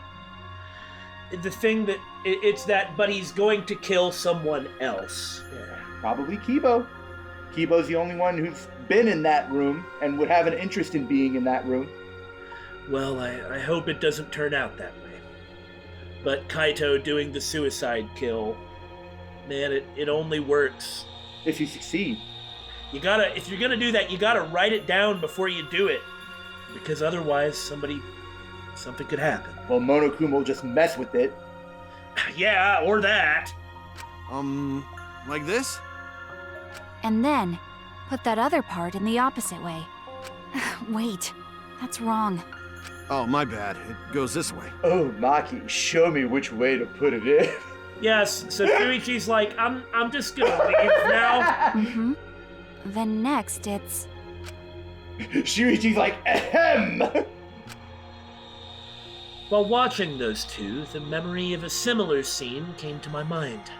The thing that... It's that, but he's going to kill someone else. Yeah. Probably Kibo. Kibo's the only one who's been in that room and would have an interest in being in that room. Well, I hope it doesn't turn out that way. But Kaito doing the suicide kill, man, it only works. If you succeed. If you're gonna do that, you gotta write it down before you do it. Because otherwise, something could happen. Well, Monokuma will just mess with it. Yeah, or that. Like this? And then put that other part in the opposite way. Wait, that's wrong. Oh, my bad. It goes this way. Oh, Maki, show me which way to put it in. Yes, so Shuichi's like, I'm just gonna leave now. Mm-hmm. Then next it's... Shuichi's like, ahem! While watching those two, the memory of a similar scene came to my mind.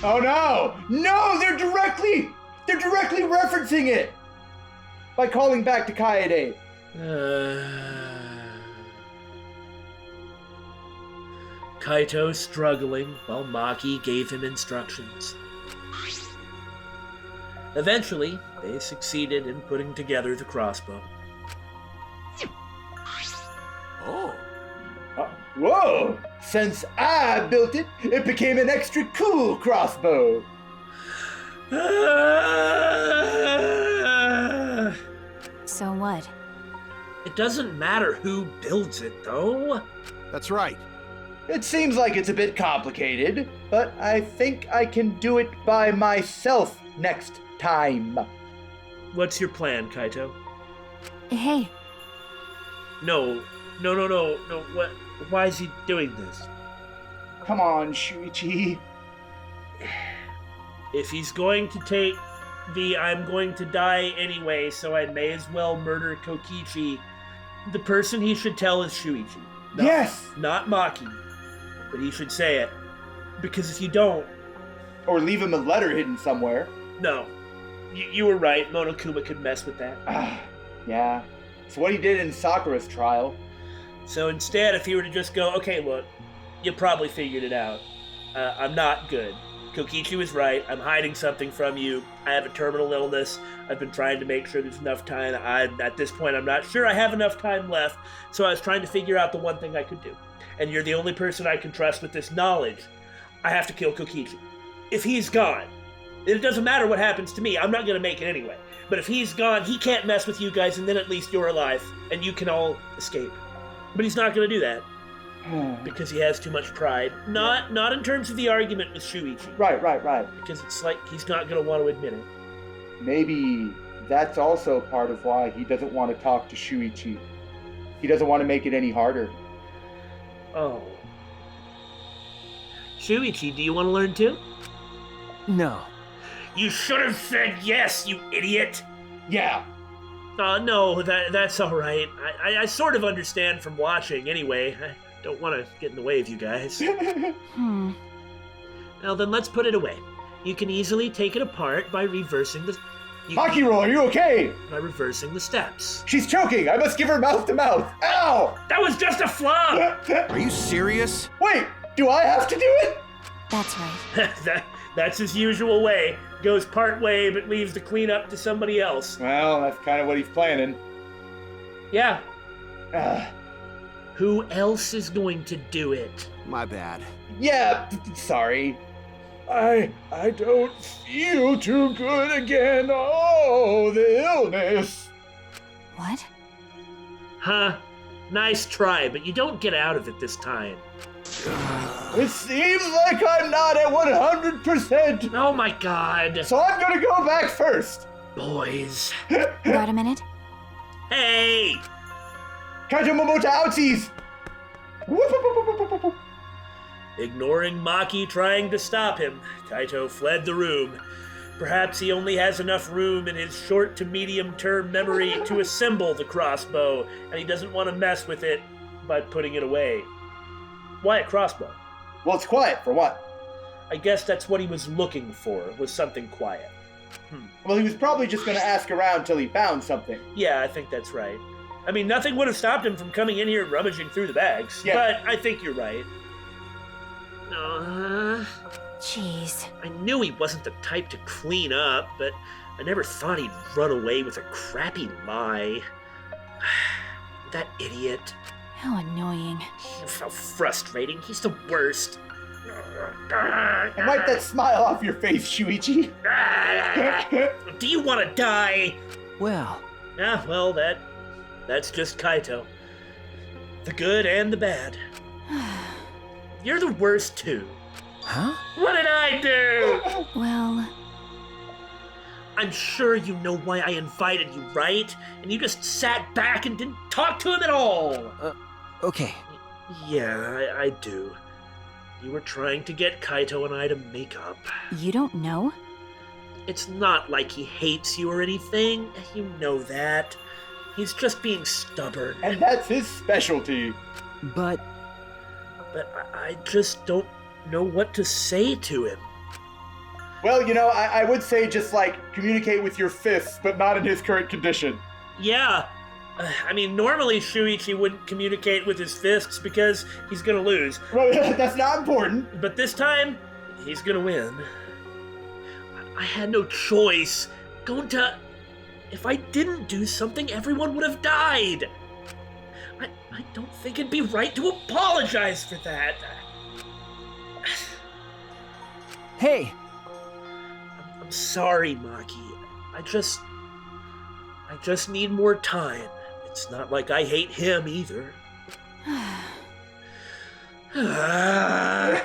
Oh no! No, they're directly referencing it! By calling back to Kaede. Kaito struggling while Maki gave him instructions. Eventually, they succeeded in putting together the crossbow. Oh. Whoa! Since I built it, it became an extra cool crossbow. So what? It doesn't matter who builds it, though. That's right. It seems like it's a bit complicated, but I think I can do it by myself next time. What's your plan, Kaito? Hey, No. What? Why is he doing this? Come on, Shuichi. If he's going to take the I'm going to die anyway, so I may as well murder Kokichi, the person he should tell is Shuichi. Yes! Not Maki. But he should say it. Because if you don't, Or leave him a letter hidden somewhere. no. You were right. Monokuma could mess with that. Yeah. It's what he did in Sakura's trial. So instead, if he were to just go, okay, look, you probably figured it out. I'm not good. Kokichi was right. I'm hiding something from you. I have a terminal illness. I've been trying to make sure there's enough time. At this point, I'm not sure I have enough time left. So I was trying to figure out the one thing I could do. And you're the only person I can trust with this knowledge. I have to kill Kokichi. If he's gone, it doesn't matter what happens to me. I'm not going to make it anyway. But if he's gone, he can't mess with you guys, and then at least you're alive, and you can all escape. But he's not going to do that. Because he has too much pride. Not in terms of the argument with Shuichi. Right. Because it's like he's not going to want to admit it. Maybe that's also part of why he doesn't want to talk to Shuichi. He doesn't want to make it any harder. Oh. Shuichi, do you want to learn too? No. You should have said yes, you idiot! Yeah. No, that's alright. I sort of understand from watching anyway. I don't want to get in the way of you guys. Well, then let's put it away. You can easily take it apart by reversing the... Makiro, are you okay? By reversing the steps. She's choking. I must give her mouth to mouth. Ow! That was just a flaw! Are you serious? Wait, do I have to do it? that's right. That's his usual way. Goes part way, but leaves the cleanup to somebody else. Well, that's kind of what he's planning. Yeah. Uh, Who else is going to do it? My bad. yeah, sorry. I don't feel too good again. Oh, the illness. What? Huh? Nice try, but you don't get out of it this time. It seems like I'm not at 100%. Oh my god. So I'm gonna go back first. Boys. Got a minute? Hey! Kaito Momota outsies. Ignoring Maki trying to stop him, Kaito fled the room. Perhaps he only has enough room in his short to medium term memory to assemble the crossbow, and he doesn't want to mess with it by putting it away. Why a crossbow? Well, it's quiet for what? I guess that's what he was looking for, was something quiet. Well, he was probably just gonna ask around till he found something. Yeah, I think that's right. I mean, nothing would have stopped him from coming in here and rummaging through the bags. Yeah. But I think you're right. Jeez. I knew he wasn't the type to clean up, but I never thought he'd run away with a crappy lie. That idiot. How annoying. So frustrating. He's the worst. And wipe that smile off your face, Shuichi. Do you want to die? Well, Ah, well, that's just Kaito. The good and the bad. You're the worst, too. huh? What did I do? Well, I'm sure you know why I invited you, right? And you just sat back and didn't talk to him at all. Okay. Yeah, I do. You were trying to get Kaito and I to make up. you don't know? It's not like he hates you or anything. You know that. He's just being stubborn. And that's his specialty. But But I just don't know what to say to him. Well, you know, I would say just like communicate with your fists, but not in his current condition. Yeah. I mean, normally Shuichi wouldn't communicate with his fists because he's gonna lose. Well, that's not important. But this time, he's gonna win. I had no choice. If I didn't do something, everyone would have died. I don't think it'd be right to apologize for that. hey, I'm sorry, Maki. I just need more time. It's not like I hate him either. I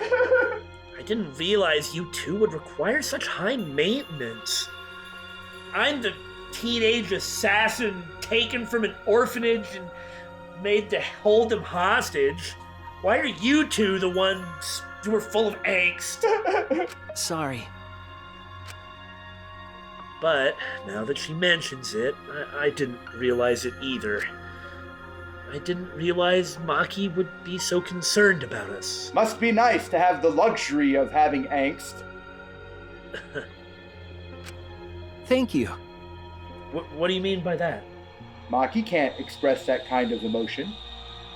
didn't realize you two would require such high maintenance. I'm the teenage assassin taken from an orphanage and made to hold them hostage. Why are you two the ones who are full of angst? Sorry. But now that she mentions it, I didn't realize it either. I didn't realize Maki would be so concerned about us. Must be nice to have the luxury of having angst. Thank you. What do you mean by that? Maki can't express that kind of emotion.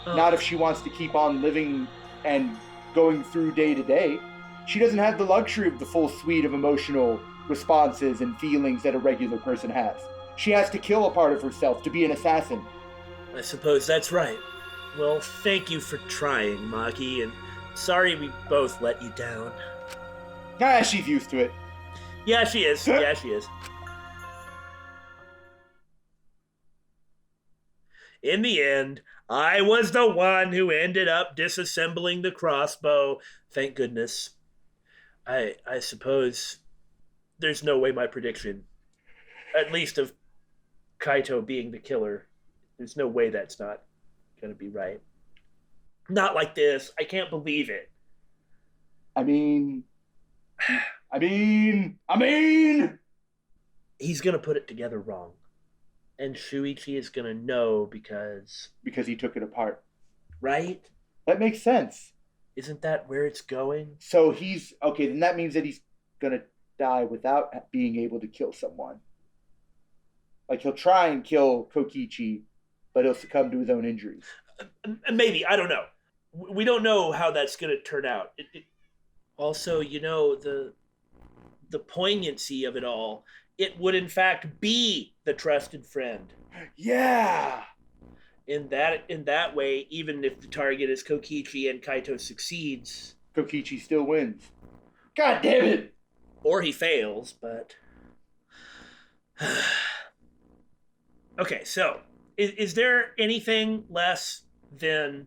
Oh. Not if she wants to keep on living and going through day to day. She doesn't have the luxury of the full suite of emotional responses and feelings that a regular person has. She has to kill a part of herself to be an assassin. I suppose that's right. Well, thank you for trying, Maki, and sorry we both let you down. She's used to it. Yeah, she is. Yeah, she is. In the end, I was the one who ended up disassembling the crossbow. Thank goodness. I suppose there's no way my prediction, at least of Kaito being the killer, there's no way that's not going to be right. Not like this. I can't believe it. I mean... He's going to put it together wrong. And Shuichi is going to know because he took it apart. Right? That makes sense. Isn't that where it's going? So he's... Okay, then that means that he's going to die without being able to kill someone. Like, he'll try and kill Kokichi, but he'll succumb to his own injuries. Maybe. I don't know. We don't know how that's going to turn out. Also, you know, the poignancy of it all, it would in fact be the trusted friend. Yeah! In that way, even if the target is Kokichi and Kaito succeeds... Kokichi still wins. God damn it! Or he fails, but... Okay, so, is there anything less than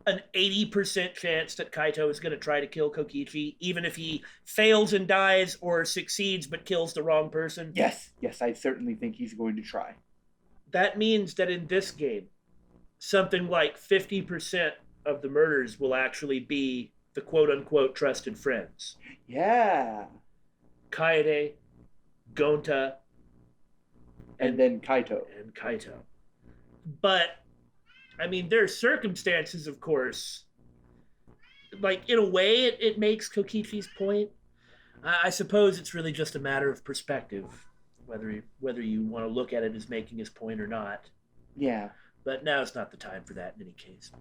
an 80% chance that Kaito is going to try to kill Kokichi, even if he fails and dies or succeeds but kills the wrong person? Yes, I certainly think he's going to try. That means that in this game, something like 50% of the murders will actually be the quote-unquote trusted friends. Yeah. Kaede, Gonta, and then Kaito. But, I mean, there are circumstances, of course. Like, in a way, it makes Kokichi's point. I suppose it's really just a matter of perspective, whether you want to look at it as making his point or not. Yeah. But now's not the time for that in any case.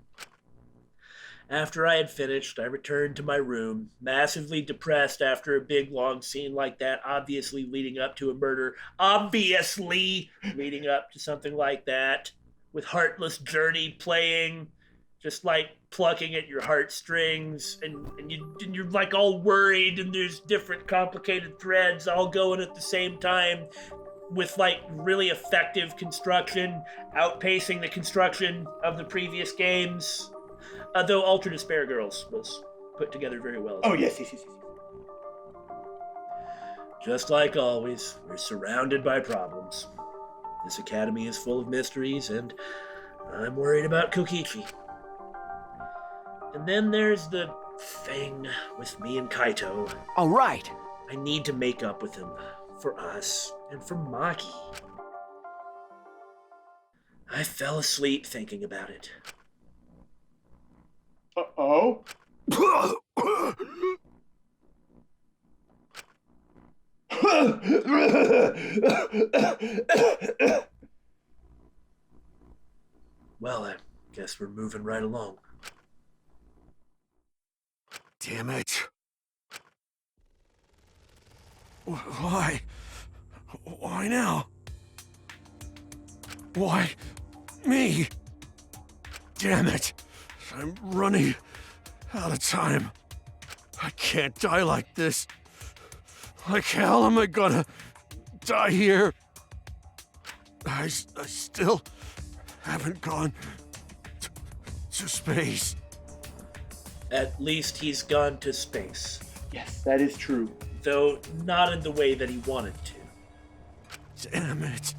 After I had finished, I returned to my room, massively depressed after a big, long scene like that, obviously leading up to a murder, obviously leading up to something like that, with Heartless Journey playing, just like plucking at your heartstrings, and you're like all worried, and there's different complicated threads all going at the same time, with like really effective construction, outpacing the construction of the previous games. Though Ultra Despair Girls was put together very well. Oh, yes. Just like always, we're surrounded by problems. This academy is full of mysteries, and I'm worried about Kokichi. And then there's the thing with me and Kaito. All right. I need to make up with him, for us, and for Maki. I fell asleep thinking about it. Uh-oh. Well, I guess we're moving right along. Damn it. Why? Why now? Why me? Damn it. I'm running out of time. I can't die like this. Like hell am I gonna die here? I still haven't gone to space. At least he's gone to space. Yes, that is true. Though not in the way that he wanted to. Damn it.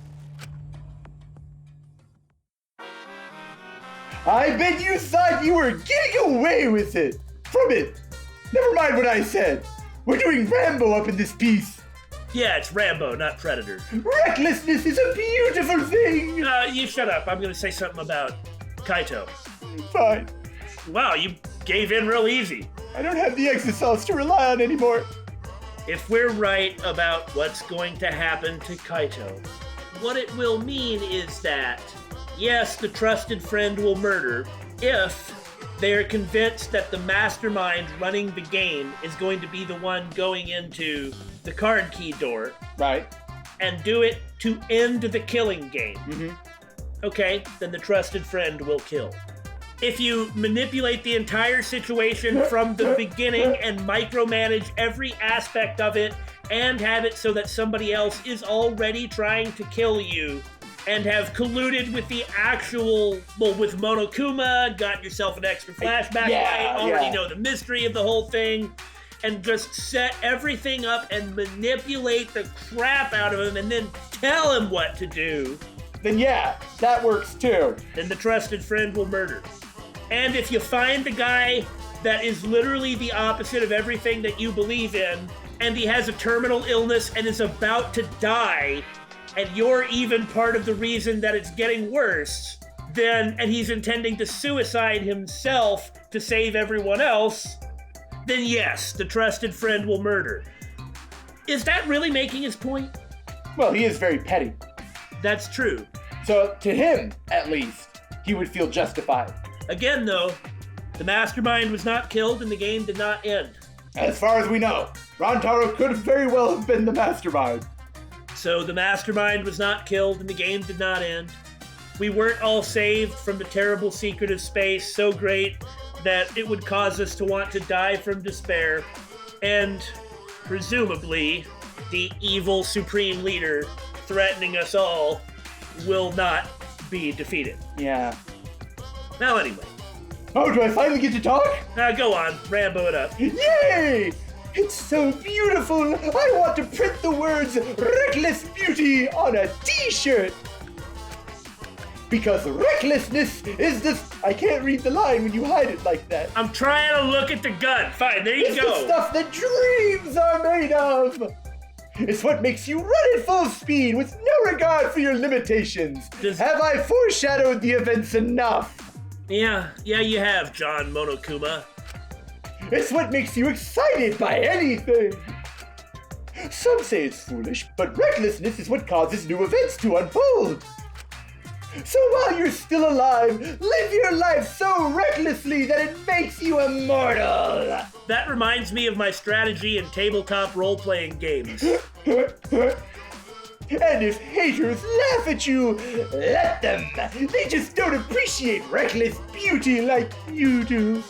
I bet you thought you were getting away with it. From it. Never mind what I said. We're doing Rambo up in this piece. Yeah, it's Rambo, not Predator. Recklessness is a beautiful thing. You shut up. I'm gonna say something about Kaito. Fine. Wow, you gave in real easy. I don't have the exosols to rely on anymore. If we're right about what's going to happen to Kaito, what it will mean is that, yes, the trusted friend will murder if they are convinced that the mastermind running the game is going to be the one going into the card key door. Right. And do it to end the killing game. Mm-hmm. Okay, then the trusted friend will kill. If you manipulate the entire situation from the beginning and micromanage every aspect of it and have it so that somebody else is already trying to kill you and have colluded with the actual, well, with Monokuma, got yourself an extra flashback, already know the mystery of the whole thing, and just set everything up and manipulate the crap out of him and then tell him what to do, Then yeah, that works too. then the trusted friend will murder. And if you find the guy that is literally the opposite of everything that you believe in, and he has a terminal illness and is about to die, and you're even part of the reason that it's getting worse, then, and he's intending to suicide himself to save everyone else, then yes, the trusted friend will murder. Is that really making his point? Well, he is very petty. That's true. So to him, at least, he would feel justified. Again, though, the mastermind was not killed and the game did not end. As far as we know, Rantaro could very well have been the mastermind. So the mastermind was not killed and the game did not end. We weren't all saved from the terrible secret of space so great that it would cause us to want to die from despair. And presumably, the evil supreme leader threatening us all will not be defeated. Yeah. Now anyway, Oh, do I finally get to talk? go on, Rambo it up. Yay! It's so beautiful! I want to print the words Reckless Beauty on a t-shirt! Because recklessness is this... I can't read the line when you hide it like that. I'm trying to look at the gun. Fine, there you It's go. the stuff that dreams are made of! It's what makes you run at full speed with no regard for your limitations. Have I foreshadowed the events enough? Yeah, you have, John Monokuma. It's what makes you excited by anything. Some say it's foolish, but recklessness is what causes new events to unfold. So while you're still alive, live your life so recklessly that it makes you immortal. That reminds me of my strategy in tabletop role-playing games. And if haters laugh at you, let them. They just don't appreciate reckless beauty like you do.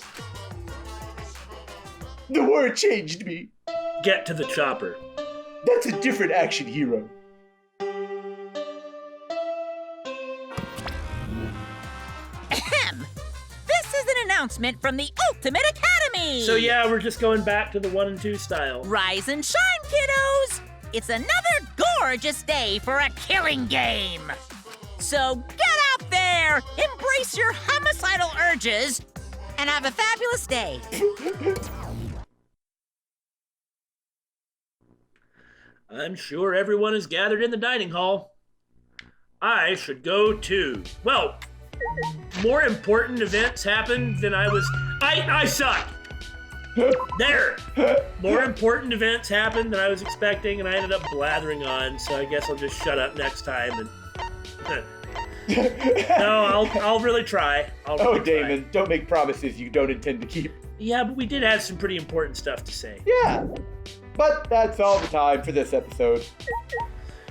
The war changed me. Get to the chopper. That's a different action hero. Ahem. This is an announcement from the Ultimate Academy! So yeah, we're just going back to the 1 and 2 style. Rise and shine, kiddos! It's another gorgeous day for a killing game! So get out there, embrace your homicidal urges, and have a fabulous day. I'm sure everyone is gathered in the dining hall. I should go too. Well, more important events happened than I was... I suck! There! More important events happened than I was expecting, and I ended up blathering on, so I guess I'll just shut up next time and... No, I'll really try. Oh, Daymon, don't make promises you don't intend to keep. Yeah, but we did have some pretty important stuff to say. Yeah, but that's all the time for this episode.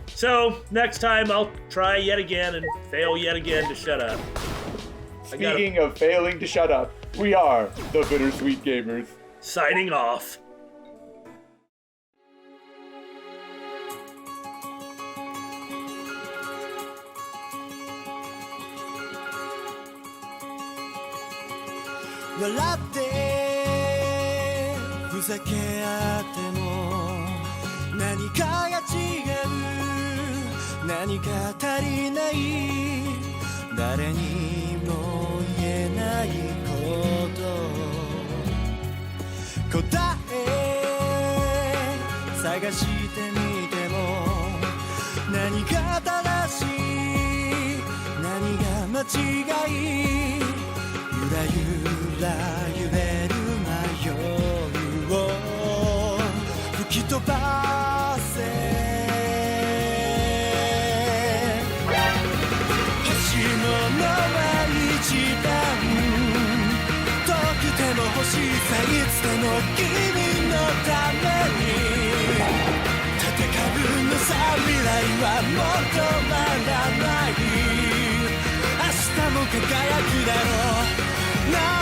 So, next time I'll try yet again and fail yet again to shut up. Speaking of failing to shut up, we are the Bittersweet Gamers. Signing off. 笑ってふざけ合っても何かが違う、何か足りない、誰にも言えないこと、答え探してみても何が正しい、何が間違い、ゆらゆら揺れる迷いを吹き飛ばせ、星のまま一段遠くても星さいつでも君のために戦うのさ、未来はもう止まらない、明日も輝くだろうな。